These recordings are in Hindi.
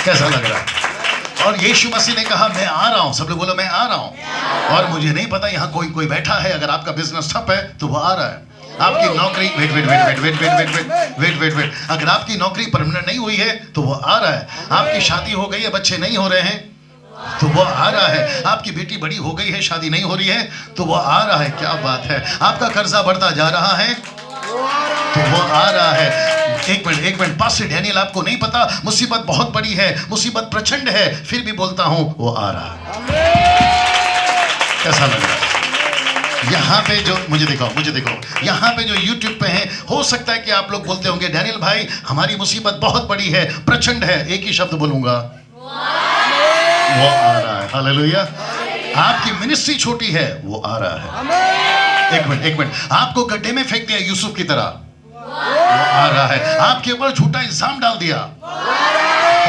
कैसा लग रहा है? और यीशु मसीह ने कहा मैं आ रहा हूं। सब लोग बोलो मैं आ रहा हूं। और मुझे नहीं पता यहाँ कोई कोई बैठा है, अगर आपका बिजनेस ठप है तो वो आ रहा है। आपकी नौकरी wait wait wait wait wait wait wait wait wait wait wait अगर आपकी नौकरी परमानेंट नहीं हुई है तो वो आ रहा है। आपकी शादी हो गई है, बच्चे नहीं हो रहे हैं तो वो आ रहा है। आपकी बेटी बड़ी हो गई है, शादी नहीं हो रही है तो वो आ रहा है। क्या बात है। आपका कर्जा बढ़ता जा रहा है तो वो आ रहा है। एक मिनट पास्टर डैनियल, आपको नहीं पता मुसीबत बहुत बड़ी है, मुसीबत प्रचंड है, फिर भी बोलता हूं वो आ रहा है। कैसा लग रहा है? यहाँ पे जो मुझे देखो यहाँ पे जो YouTube पे है, हो सकता है कि आप लोग बोलते होंगे डैनियल भाई हमारी मुसीबत बहुत बड़ी है, प्रचंड है। एक ही शब्द बोलूंगा, वो आ रहा है। हालेलुया। आपकी मिनिस्ट्री छोटी है, वो आ रहा है। एक मिनट आपको गड्ढे में फेंक दिया यूसुफ की तरह, वो आ रहा है। आपके ऊपर झूठा इल्जाम डाल दिया,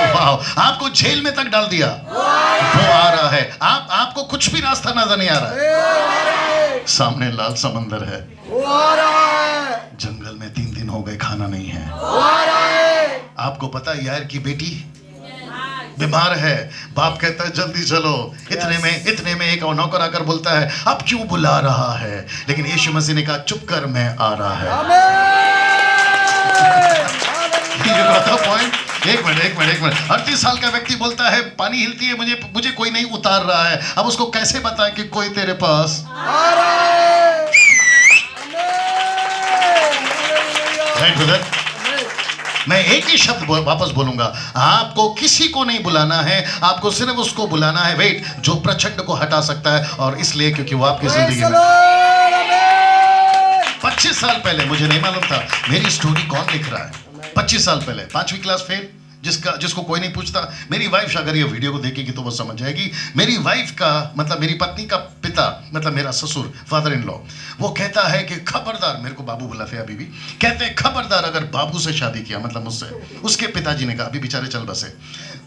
वाह, आपको जेल में तक डाल दिया, वो आ रहा है। आपको कुछ भी रास्ता नजर नहीं आ रहा है, सामने लाल समंदर है, जंगल में 3 दिन हो गए खाना नहीं है। आपको पता है यार की बेटी बीमार है, बाप कहता है जल्दी चलो। इतने में एक नौकर आकर बोलता है अब क्यों बुला रहा है, लेकिन यीशु मसीह ने कहा चुप कर, मैं आ रहा है। एक मिनट 38 साल का व्यक्ति बोलता है पानी हिलती है, मुझे कोई नहीं उतार रहा है। अब उसको कैसे बताएं कि कोई तेरे पास आ रहा है? मैं एक ही शब्द वापस बोलूंगा, आपको किसी को नहीं बुलाना है, आपको सिर्फ उसको बुलाना है वेट जो प्रचंड को हटा सकता है। और इसलिए क्योंकि वो आपकी जिंदगी में 25 साल पहले, मुझे नहीं मालूम था मेरी स्टोरी कौन लिख रहा है। 25 साल पहले 5वीं क्लास फेल, जिसको कोई नहीं पूछता। मेरी वाइफ अगर ये वीडियो को देखेगी तो वो समझ जाएगी। मेरी वाइफ का मतलब मेरी पत्नी का पिता, मतलब मेरा ससुर, फादर इन लॉ, वो कहता है कि खबरदार, मेरे को बाबू बुलाते हैं अभी भी, कहते हैं खबरदार अगर बाबू से शादी किया, मतलब मुझसे, उसके पिताजी ने कहा, अभी बेचारे चल बसे,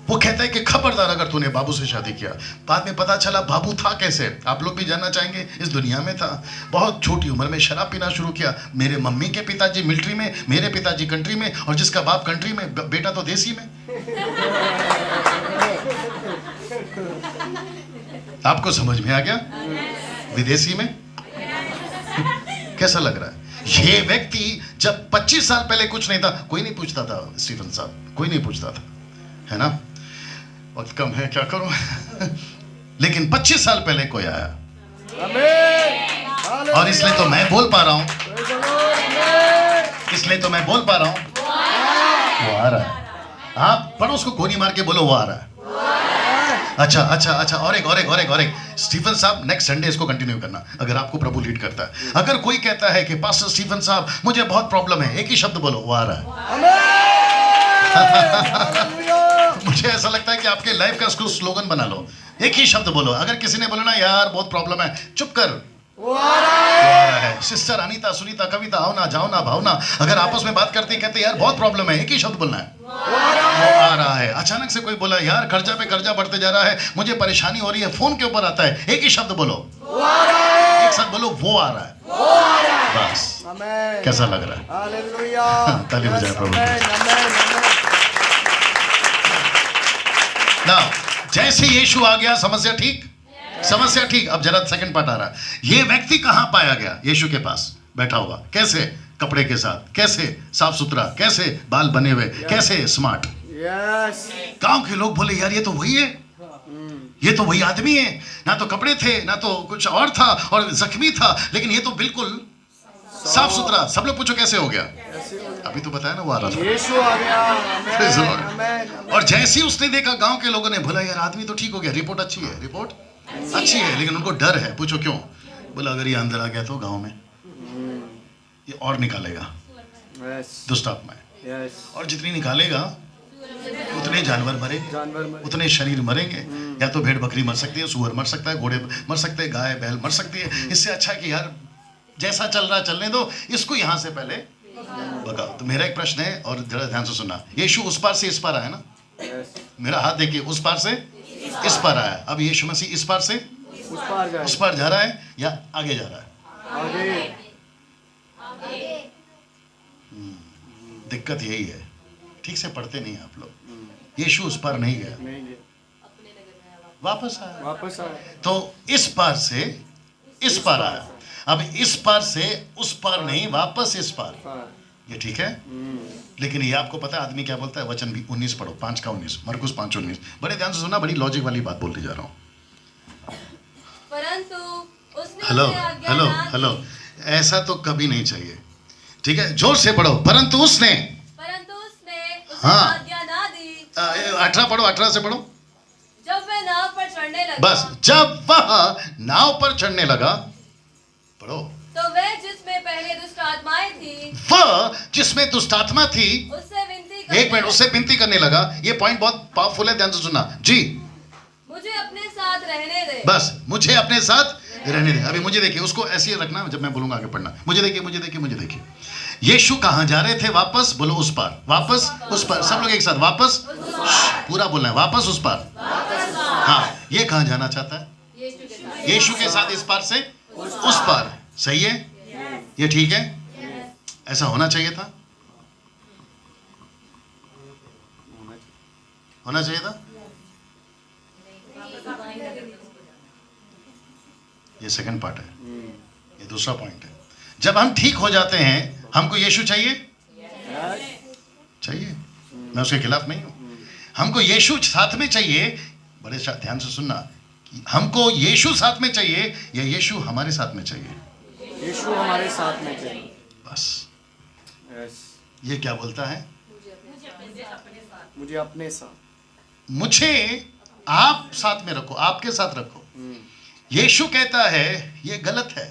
वो कहता है कि खबरदार अगर तूने बाबू से शादी किया। बाद में पता चला बाबू था कैसे, आप लोग भी जानना चाहेंगे। इस दुनिया में था, बहुत छोटी उम्र में शराब पीना शुरू किया। मेरे मम्मी के पिताजी मिलिट्री में, मेरे पिताजी कंट्री में, और जिसका बाप कंट्री में बेटा तो देसी में। आपको समझ में आ गया? विदेशी में कैसा लग रहा है? ये व्यक्ति जब 25 साल पहले कुछ नहीं था, कोई नहीं पूछता था स्टीफन साहब, कोई नहीं पूछता था, है ना? वक्त कम है, क्या करूं? लेकिन 25 साल पहले कोई आया, और इसलिए तो मैं बोल पा रहा हूं, वो आ रहा है। आप पड़ोस को गोली मार के बोलो वो आ रहा है। अच्छा और एक स्टीफन साहब नेक्स्ट संडे इसको कंटिन्यू करना, अगर आपको प्रभु लीड करता है। अगर कोई कहता है कि पास्टर स्टीफन साहब मुझे बहुत प्रॉब्लम है, एक ही शब्द बोलो, वो आ रहा है। मुझे ऐसा लगता है कि आपके लाइफ का स्लोगन बना लो, एक ही शब्द बोलो। अगर किसी ने बोला ना यार बहुत प्रॉब्लम है, चुप कर, वो आ रहा है। सिस्टर अनीता, सुनीता, कविता, आओ ना, जाओ ना, भावना, अगर आपस में बात करते कहते यार बहुत प्रॉब्लम है, एक ही शब्द बोलना है, वो आ रहा है। अचानक से कोई बोला यार कर्जा पे कर्जा बढ़ते जा रहा है, मुझे परेशानी हो रही है, फोन के ऊपर आता है, एक ही शब्द बोलो, वो आ रहा है। एक साथ बोलो, वो आ रहा है। बस कैसा लग रहा है? हालेलुया, ताली बजाएं प्रभु। ना जैसे यीशु आ गया, समस्या ठीक, समस्या ठीक। अब जरा सेकंड पार्ट आ रहा है। ये व्यक्ति कहां पाया गया? यीशु के पास बैठा हुआ, कैसे? कपड़े के साथ, कैसे? साफ सुथरा, कैसे? बाल बने हुए, कैसे? स्मार्ट। गांव के लोग बोले यार ये तो वही है, ये तो वही आदमी है, ना तो कपड़े थे ना तो कुछ और था, और जख्मी था, लेकिन ये तो बिल्कुल साफ सुथरा। सब लोग पूछो कैसे हो गया? अभी तो बताया ना वो आ रहा था, यीशु आ गया। और जैसे ही उसने देखा, गांव के लोगों ने बोला यार आदमी तो ठीक हो गया, रिपोर्ट अच्छी है, रिपोर्ट अच्छी है, लेकिन उनको डर है। पूछो क्यों? बोला अगर ये अंदर आ गया तो गांव में ये और निकालेगा दुष्ट आत्माएं, और जितनी निकालेगा उतने जानवर मरेंगे, उतने शरीर मरेंगे। या तो भेड़ बकरी मर सकती है, सुअर मर सकता है, घोड़े मर सकते हैं, गाय बैल मर सकती है। इससे अच्छा कि यार जैसा चल रहा चलने दो, इसको यहां से पहले भगाओ। तो मेरा एक प्रश्न है, और जरा ध्यान से सुनना। यीशु उस पार से इस पार आया ना, मेरा हाथ देखिए, उस पार से इस पार आया। अब यीशु मसीह इस पार से उस पार जा रहा है या आगे जा रहा है? आगे। दिक्कत यही है, ठीक से पढ़ते नहीं आप लोग। यीशु उस पार नहीं गया, वापस आया। तो इस पार से इस पार आया। अब इस पार से उस पार नहीं, वापस इस पार। ये ठीक है? लेकिन ये आपको पता है आदमी क्या बोलता है? वचन भी 19 पढ़ो, 5 का 19, मरकुस 5:19। बड़े ध्यान से सुनना, बड़ी लॉजिक वाली बात बोलते जा रहा हूं। परंतु उसने हेलो उसे आज्ञा हेलो ना दी। हेलो, ऐसा तो कभी नहीं चाहिए। ठीक है, जोर से पढ़ो। परंतु उसने उसे हाँ। आज्ञा ना दी। 18 पढ़ो, 18 से पढ़ो। जब वह नाव पर चढ़ने लगा, बस जब वह नाव पर चढ़ने लगा, पढ़ो, तो वह जिसमें पहले दुष्ट आत्माएं थी, वह जिसमें दुष्ट आत्मा थी, उससे विनती एक मिनट, उससे विनती करने लगा। ये पॉइंट बहुत पावरफुल है, ध्यान से सुनना जी। मुझे अपने साथ रहने दे। बस मुझे अपने साथ रहने दे। अभी मुझे देखिए, उसको ऐसे ही रखना, जब मैं बोलूंगा आगे पढ़ना। मुझे देखिए, मुझे देखिए, मुझे देखिए। यीशु कहां जा रहे थे? वापस बोलो, उस पार। वापस उस पार, सब लोग एक साथ, वापस। पूरा बोलना है, वापस उस पार। हाँ, ये कहां जाना चाहता है? यीशु के साथ इस पार से उस पार। सही है? ये ठीक है? ऐसा होना चाहिए था, होना चाहिए था। ये सेकंड पार्ट है, ये दूसरा पॉइंट है। जब हम ठीक हो जाते हैं, हमको यीशु चाहिए? चाहिए, मैं उसके खिलाफ नहीं हूं। हमको यीशु साथ में चाहिए। बड़े ध्यान से सुनना, कि हमको यीशु साथ में चाहिए या यीशु हमारे साथ में चाहिए? यीशु हमारे साथ में चाहिए। बस यस, ये क्या बोलता है? मुझे अपने साथ। मुझे आप साथ में रखो, आपके साथ रखो। यीशु कहता है ये गलत है,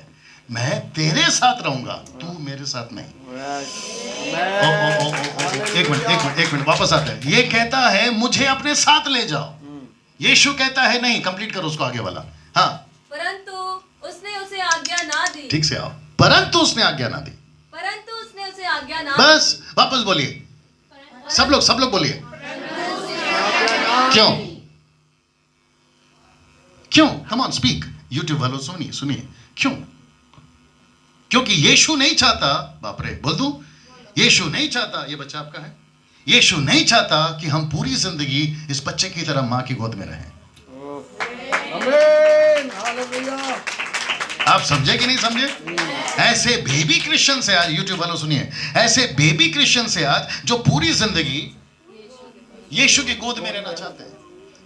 मैं तेरे साथ रहूंगा, तू मेरे साथ नहीं। एक मिनट, वापस आता है। ये कहता है मुझे अपने साथ ले जाओ, यीशु कहता है नहीं। कंप्लीट करो उसको, आगे वाला। हाँ, परंतु उसने उसे आज्ञा ना दी। ठीक से आओ। परंतु उसने आज्ञा ना दी। परंतु उसने उसे आज्ञा ना बस वापस बोलिए, सब लोग बोलिए। क्यों? क्यों? Come on, speak. यूट्यूब वालों सुनिए, क्यों? क्योंकि यीशु नहीं चाहता, बाप रे, बोल दूं, यीशु नहीं चाहता, ये बच्चा आपका है, यीशु नहीं चाहता कि हम पूरी जिंदगी इस बच्चे की तरह मां की गोद में रहें। आमीन, हालेलुया। आप समझे कि नहीं समझे? ऐसे बेबी क्रिश्चियन से आज, यूट्यूब वालों सुनिए, ऐसे बेबी क्रिश्चियन से आज जो पूरी जिंदगी यीशु की गोद में रहना चाहते हैं।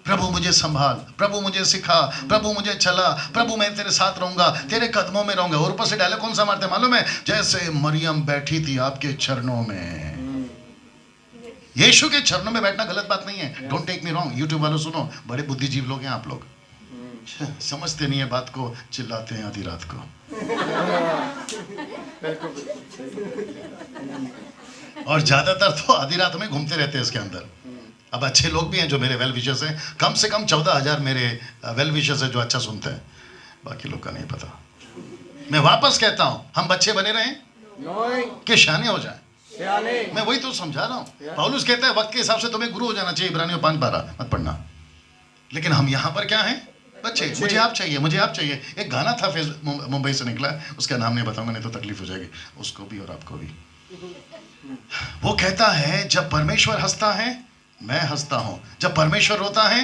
प्रभु मुझे संभाल, प्रभु मुझे सिखा, प्रभु मुझे चला, प्रभु मैं तेरे साथ रहूंगा, तेरे कदमों में रहूंगा। और ऊपर से डायलॉग कौन सा मारते मालूम है? जैसे मरियम बैठी थी आपके चरणों में। यीशु के चरणों में बैठना गलत बात नहीं है, don't take me wrong. YouTube वालों सुनो, बड़े बुद्धिजीव लोग हैं आप लोग, समझते नहीं है बात को, चिल्लाते हैं आधी रात को। और ज्यादातर तो आधी रात में घूमते रहते हैं इसके अंदर। अब अच्छे लोग भी हैं जो मेरे वेल विशर्स हैं, कम से कम 14,000 मेरे वेल विशर्स हैं जो अच्छा सुनते हैं, बाकी लोग का नहीं पता। मैं वापस कहता हूं, हम बच्चे बने रहें कि शाने हो जाएं। मैं वही तो समझा रहा हूं। पौलुस कहता है वक्त के हिसाब से तुम्हें गुरु हो जाना चाहिए, इब्रानियों 5:12 मत पढ़ना। लेकिन हम यहां पर क्या हैं? बच्चे। मुझे आप चाहिए, मुझे आप चाहिए। एक गाना था मुंबई से निकला, उसका नाम नहीं बताऊंगा नहीं तो तकलीफ हो जाएगी उसको भी और आपको भी। वो कहता है जब परमेश्वर हंसता है मैं हंसता हूं, जब परमेश्वर रोता है,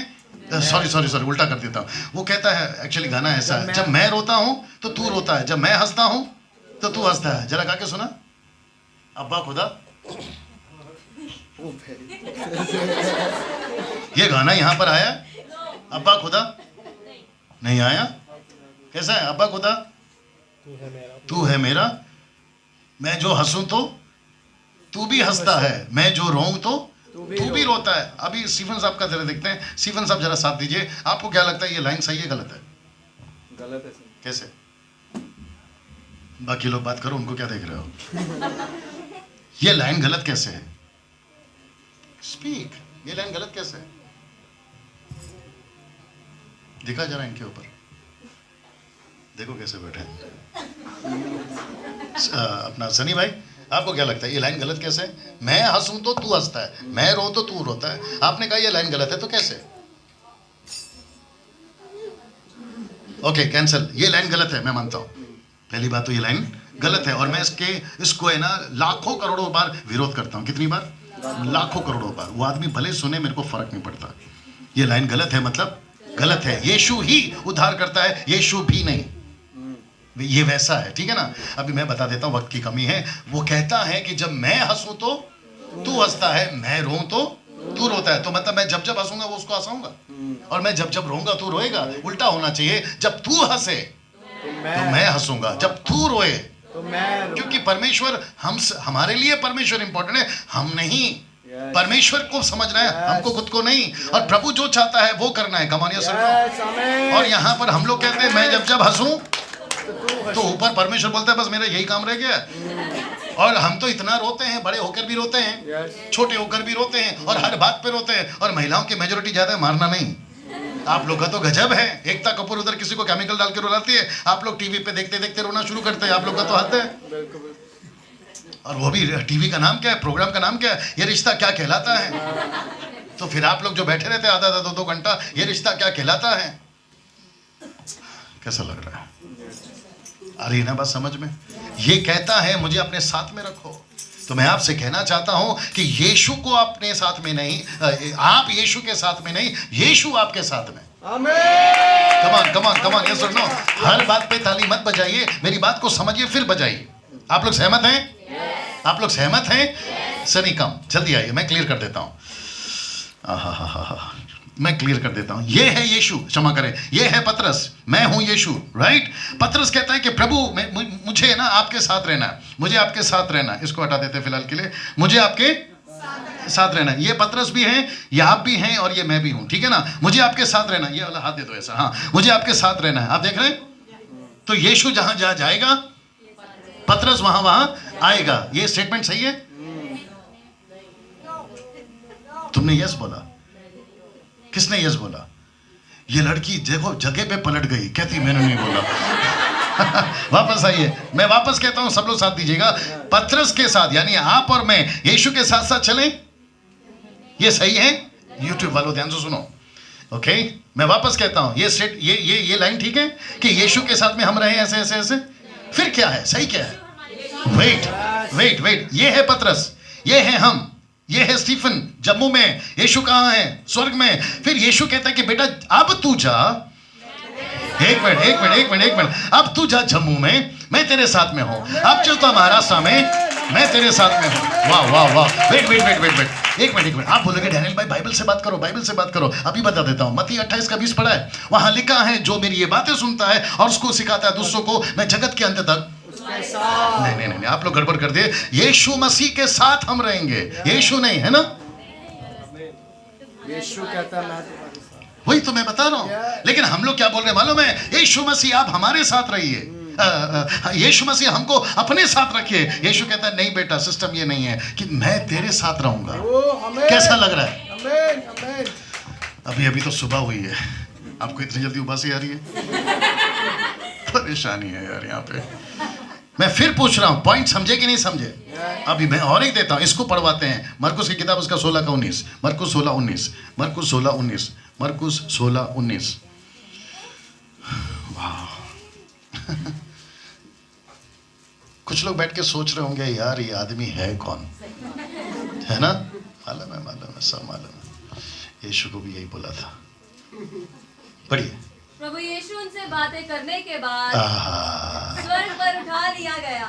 सॉरी उल्टा कर देता हूं। वो कहता है, एक्चुअली गाना ऐसा है, जब मैं रोता हूं तो तू रोता है, जब मैं हंसता हूं तो तू हंसता है। जरा गा के सुना। अब्बा खुदा, ये गाना यहां पर आया? अब्बा खुदा नहीं आया। कैसा है? अब्बा खुदा तू है मेरा, मैं जो हंसूं तो तू भी हंसता है, मैं जो रोऊं तो तू भी रोता है। अभी स्टीफन साहब का जरा देखते हैं। स्टीफन साहब जरा साथ दीजिए। आपको क्या लगता है ये लाइन सही है गलत है? गलत है। कैसे? बाकी लोग बात करो, उनको क्या देख रहे हो? ये लाइन गलत कैसे है? स्पीक। ये लाइन गलत कैसे है? दिखा जरा इनके ऊपर, देखो कैसे बैठे अपना सनी भाई, आपको क्या लगता है ये लाइन गलत कैसे है? मैं हंसूं तो तू हंसता है, मैं रो तो तू रोता है। आपने कहा ये लाइन गलत है, तो कैसे? Okay, cancel. ये लाइन गलत है, मैं मानता हूं। पहली बात तो ये लाइन गलत है और मैं इसको है ना लाखों करोड़ों बार विरोध करता हूं। कितनी बार? लाखों करोड़ों बार। वो आदमी भले सुने, मेरे को फर्क नहीं पड़ता। ये लाइन गलत है, मतलब गलत है। यीशु ही उद्धार करता है, यीशु भी नहीं। ये वैसा है, ठीक है ना। अभी मैं बता देता हूँ, वक्त की कमी है। वो कहता है कि जब मैं हंसूं तो तू हंसता है, मैं रोऊं तो तू रोता है। तो मतलब मैं जब जब हंसूंगा वो उसको हंसाऊंगा, और मैं जब जब रोऊंगा तू रोएगा। उल्टा होना चाहिए, जब तू हंसे तो मैं हंसूंगा, जब तू रोए तो मैं। क्योंकि परमेश्वर हमारे लिए परमेश्वर इंपॉर्टेंट है, हम नहीं। परमेश्वर को समझना है, हमको खुद को नहीं। और प्रभु जो चाहता है वो करना है। कमानिया सर। और यहाँ पर हम लोग कहते हैं मैं जब जब हंसूं तो ऊपर परमेश्वर बोलता है बस मेरा यही काम रह गया। और हम तो इतना रोते हैं, बड़े होकर भी रोते हैं, छोटे होकर भी रोते हैं, और हर बात पे रोते हैं। और महिलाओं की मेजोरिटी ज्यादा है, मारना नहीं। आप लोग का तो गजब है। एकता कपूर उधर किसी को केमिकल डाल के रुलाती है, आप लोग टीवी पे देखते देखते रोना शुरू करते हैं। आप लोग का तो हद है। और वो भी टीवी का नाम क्या है, प्रोग्राम का नाम क्या है, ये रिश्ता क्या कहलाता है। तो फिर आप लोग जो बैठे रहते हैं आधा आधा 2-2 घंटा, ये रिश्ता क्या कहलाता है। कैसा लग रहा है? आ रही है ना बात समझ में? ये कहता है मुझे अपने साथ में रखो। तो मैं आपसे कहना चाहता हूं कि यीशु को अपने साथ में नहीं, आप यीशु के साथ में नहीं, यीशु आपके साथ में। आमीन। कमान कमान कमान, ये सुनो। हर बात पे ताली मत बजाइए, मेरी बात को समझिए फिर बजाइए। आप लोग सहमत हैं? आप लोग सहमत हैं? सनी कम जल्दी आइए, मैं क्लियर कर देता हूं। मैं क्लियर कर देता हूं। ये है यीशु, क्षमा करें, ये है पतरस, मैं हूं यीशु, राइट। पतरस कहता है कि प्रभु मुझे ना आपके साथ रहना है, मुझे आपके साथ रहना है। इसको हटा देते हैं फिलहाल के लिए, मुझे आपके साथ रहना है। ये पतरस भी हैं, ये आप भी हैं, और ये मैं भी हूं, ठीक है ना। मुझे आपके साथ रहना है। ये वाला हाथ दे दो ऐसा, हाँ, मुझे आपके साथ रहना है। आप देख रहे हैं? तो यीशु जहां जहां जाएगा पतरस वहां वहां आएगा। ये स्टेटमेंट सही है? तुमने यस बोला, किसने यस बोला? ये लड़की देखो जगह पे पलट गई, कहती मैंने नहीं बोला। वापस आइए, मैं वापस कहता हूं, सब लोग साथ दीजिएगा। पतरस के साथ यानी आप और मैं यीशु के साथ साथ चलें, ये सही है? यूट्यूब वालों ध्यान से सुनो, ओके। मैं वापस कहता हूं, ये लाइन ठीक है कि यीशु के साथ में हम रहे ऐसे ऐसे ऐसे। फिर क्या है, सही क्या है? वेट, ये है पतरस, ये है हम, ये है स्टीफन जम्मू में। यीशु कहाँ है? स्वर्ग में। फिर यीशु कहता है कि बेटा अब तू जा, एक मिनट, अब तू जा जम्मू में, मैं तेरे साथ में हूं। अब चल तो महाराष्ट्र में, मैं तेरे साथ में हूं। वाह। वेट, एक मिनट। आप बोलोगे डैनियल भाई बाइबल से बात करो। अभी बता देता हूं, मत्ती 28:20 पढ़ा है, वहां लिखा है जो मेरी ये बातें सुनता है और उसको सिखाता है दूसरों को, मैं जगत के अंत तक नहीं, आप लोग गड़बड़ कर दिए। यीशु मसीह के साथ हम रहेंगे, यीशु नहीं, है ना। यीशु कहता मैं तुम्हारे साथ। वही तो मैं बता रहा हूं। लेकिन हम लोग क्या बोल रहे हैं मालूम है? यीशु मसीह आप हमारे साथ रहिए, यीशु मसीह हमको अपने साथ रखिए। यीशु कहता है नहीं बेटा, सिस्टम ये नहीं है कि मैं तेरे साथ रहूंगा। कैसा लग रहा है? अभी तो सुबह हुई है, आपको इतनी जल्दी उबासी आ रही है? परेशानी है यार यहाँ पे। मैं फिर पूछ रहा हूं, पॉइंट समझे कि नहीं समझे? अभी मैं और एक देता हूं, इसको पढ़वाते हैं। मरकुस की किताब उसका 16:19, मरकुस 16:19। वाह। कुछ लोग बैठ के सोच रहे होंगे यार ये आदमी है कौन, है ना। मालूम है, सब मालूम है। यीशु को भी यही बोला था। पढ़िए। प्रभु यीशु उनसे बातें करने के बाद स्वर्ग पर उठा लिया गया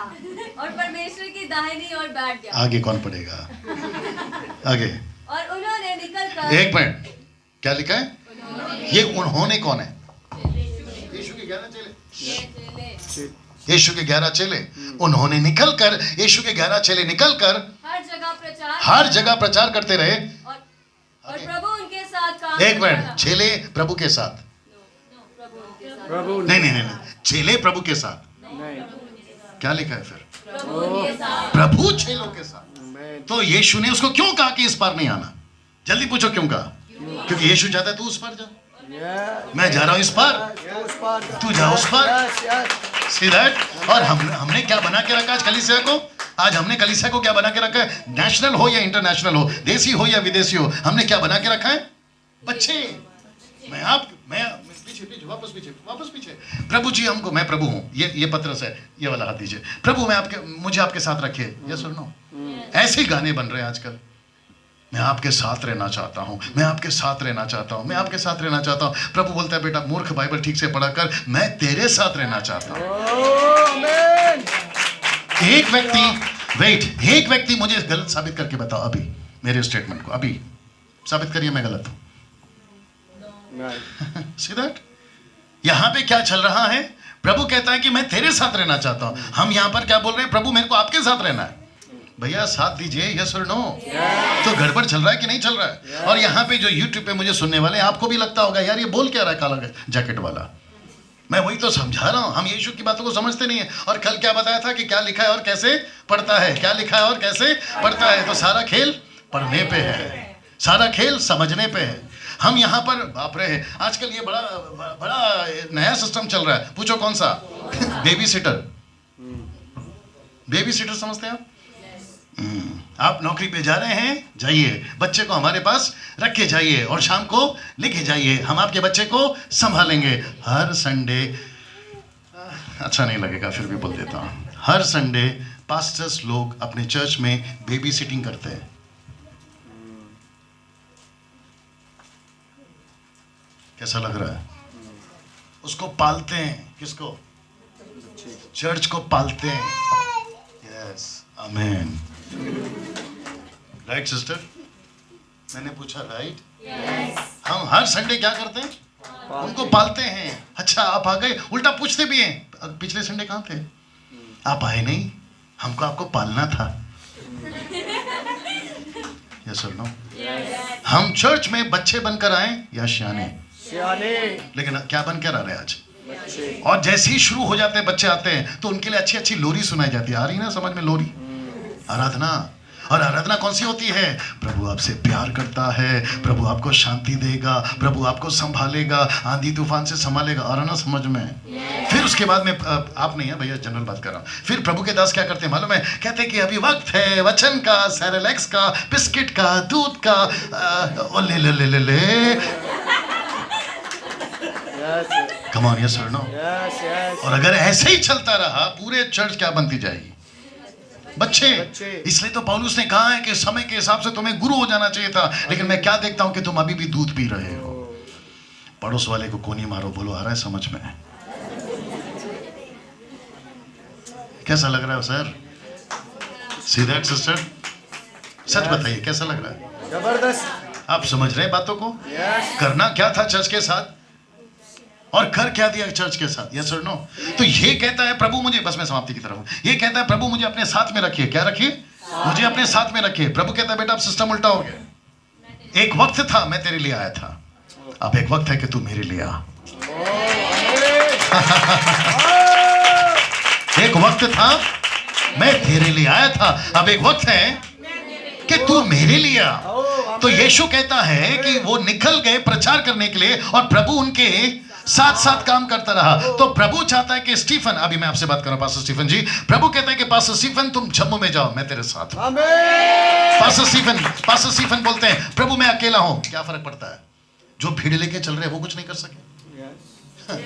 और परमेश्वर की दाहिनी ओर बैठ गया। आगे कौन पढ़ेगा? आगे। और उन्होंने निकलकर, एक मिनट, क्या लिखा है? ये उन्होंने कौन है? यीशु के 11 चेले। यीशु के 11 चेले। उन्होंने निकलकर, यीशु के 11 चेले निकलकर हर जगह प्रचार करते रहे। और प्रभु उनके साथ काम। एक मिनट, चेले प्रभु के साथ? नहीं, चेले प्रभु के साथ नहीं। क्या लिखा है फिर? प्रभु चेलों के साथ। तो यीशु ने उसको क्यों कहा कि इस पार नहीं आना? जल्दी पूछो क्यों कहा? क्योंकि यीशु चाहता है तू उस पार जा, मैं जा रहा हूं इस पार, तू जा उस पार। See that? और हमने क्या बना के रखा आज कलीसिया को? आज हमने कलीसिया को क्या बना के रखा है? नेशनल हो या इंटरनेशनल हो, देसी हो या विदेशी हो, हमने क्या बना के रखा है? बच्चे। मैं पीछे वापस पीछे। प्रभु जी हमको, मैं प्रभु हूँ, ये पतरस है, ये वाला हाथ दीजिए। प्रभु मुझे आपके साथ रखिए। ये सुनो, ऐसे गाने बन रहे हैं आजकल। मैं आपके साथ रहना चाहता हूँ, मैं आपके साथ रहना चाहता हूँ, मैं आपके साथ रहना चाहता हूँ। प्रभु बोलता है बेटा मूर्ख, बाइबल ठीक से पढ़ा कर, मैं तेरे साथ रहना चाहता हूँ। एक व्यक्ति मुझे गलत साबित करके बताओ अभी, मेरे स्टेटमेंट को अभी साबित करिए मैं गलत हूँ। See that? यहां पे क्या चल रहा है? प्रभु कहता है कि मैं तेरे साथ रहना चाहता हूं। हम यहां पर क्या बोल रहे हैं? प्रभु मेरे को आपके साथ रहना है। भैया साथ दीजिए, यस और नो? तो गड़बड़ चल रहा है कि नहीं चल रहा है? और यहां पे जो YouTube पे मुझे सुनने वाले हैं, आपको भी लगता होगा यार ये बोल क्या रहा है काला जैकेट वाला। मैं वही तो समझा रहा हूं, हम यीशु की बातों को समझते नहीं है। और कल क्या बताया था कि क्या लिखा है और कैसे पढ़ता है, क्या लिखा है और कैसे पढ़ता है। तो सारा खेल पढ़ने पे है, सारा खेल समझने पे है। हम यहाँ पर बाप रे, आजकल ये बड़ा नया सिस्टम चल रहा है। पूछो कौन सा? Baby sitter. बेबी सिटर समझते हैं आप? आप नौकरी पे जा रहे हैं, जाइए, बच्चे को हमारे पास रख के जाइए और शाम को लेके जाइए, हम आपके बच्चे को संभालेंगे। हर संडे, अच्छा नहीं लगेगा फिर भी बोल देता हूँ, हर संडे पास्टर्स लोग अपने चर्च में बेबी सिटिंग करते हैं। कैसा लग रहा है? उसको पालते हैं। किसको? चर्च को पालते हैं। Yes, amen. Right sister? मैंने पूछा राइट? यस। हम हर संडे क्या करते हैं? उनको पालते हैं। अच्छा आप आ गए, उल्टा पूछते भी हैं पिछले संडे कहाँ थे? आप आए नहीं, हमको आपको पालना था। यस और नो? हम चर्च में बच्चे बनकर आए या सियाने? लेकिन क्या बन कर आ रहे हैं आज? और जैसे ही शुरू हो जाते हैं, बच्चे आते हैं तो उनके लिए अच्छी अच्छी लोरी सुनाई जाती है। आ रही है ना समझ में? लोरी, आराधना। और आराधना कौन सी होती है? प्रभु आपसे प्यार करता है, प्रभु आपको शांति देगा, प्रभु आपको संभालेगा, आंधी तूफान से संभालेगा। आ रहा ना समझ में? फिर उसके बाद में आप नहीं है भैया, जनरल बात कर रहा हूँ। फिर प्रभु के दास क्या करते हैं मालूम है? कहते हैं कि अभी वक्त है वचन का, सेरेलैक्स का, बिस्किट का, दूध का। ओ ले ले ले ले ले। Come on, yes or no? और अगर ऐसे ही चलता रहा, पूरे चर्च क्या बनती जाएगी? बच्चे। इसलिए तो पौलुस ने कहा है कि समय के हिसाब से तुम्हें गुरु हो जाना चाहिए था, लेकिन मैं क्या देखता हूं कि तुम अभी भी दूध पी रहे हो। पड़ोस वाले को कोनी मारो, बोलो आ रहा है समझ में? कैसा लग रहा है सर? See that sister? सच बताइए कैसा लग रहा है? जबरदस्त। आप समझ रहे हैं बातों को? करना क्या था चर्च के साथ और कर क्या दिया चर्च के साथ? यस और नो? तो ये कहता है प्रभु मुझे, बस मैं समाप्ति की तरफ हूं, ये कहता है प्रभु मुझे अपने साथ में रखिए। क्या रखिए? मुझे अपने साथ में रखिए। प्रभु कहता है बेटा अब सिस्टम उल्टा हो गया। एक वक्त था मैं तेरे लिए आया था, अब एक वक्त है कि तू मेरे लिए आ। एक वक्त था मैं तेरे लिए आया था, अब एक वक्त है कि तू मेरे लिए आ। तो यीशु कहता है कि वो निकल गए प्रचार करने के लिए और प्रभु उनके साथ साथ काम करता रहा। तो प्रभु चाहता है कि स्टीफन, अभी मैं आपसे बात कर रहा हूं पास्टर स्टीफन जी, प्रभु कहता है कि पास्टर स्टीफन तुम जम्मू में जाओ, मैं तेरे साथ हूं। पास्टर स्टीफन बोलते हैं प्रभु मैं अकेला हूं, क्या फर्क पड़ता है? जो भीड़ लेके चल रहे हैं वो कुछ नहीं कर सके।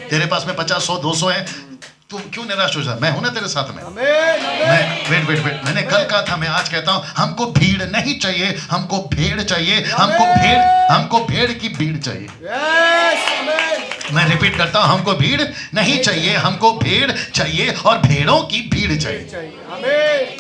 तेरे पास में 50, 100, 200 है, तू क्यों निराश हो जा? मैं हूं ना तेरे साथ में। मैं वेट मैंने कल कहा था, मैं आज कहता हूं, हमको भीड़ नहीं चाहिए, हमको भेड़ चाहिए। हमको भेड़ की भीड़ चाहिए। मैं रिपीट करता हूं, हमको भीड़ नहीं चाहिए, हमको भेड़ चाहिए और भेड़ों की भीड़ चाहिए।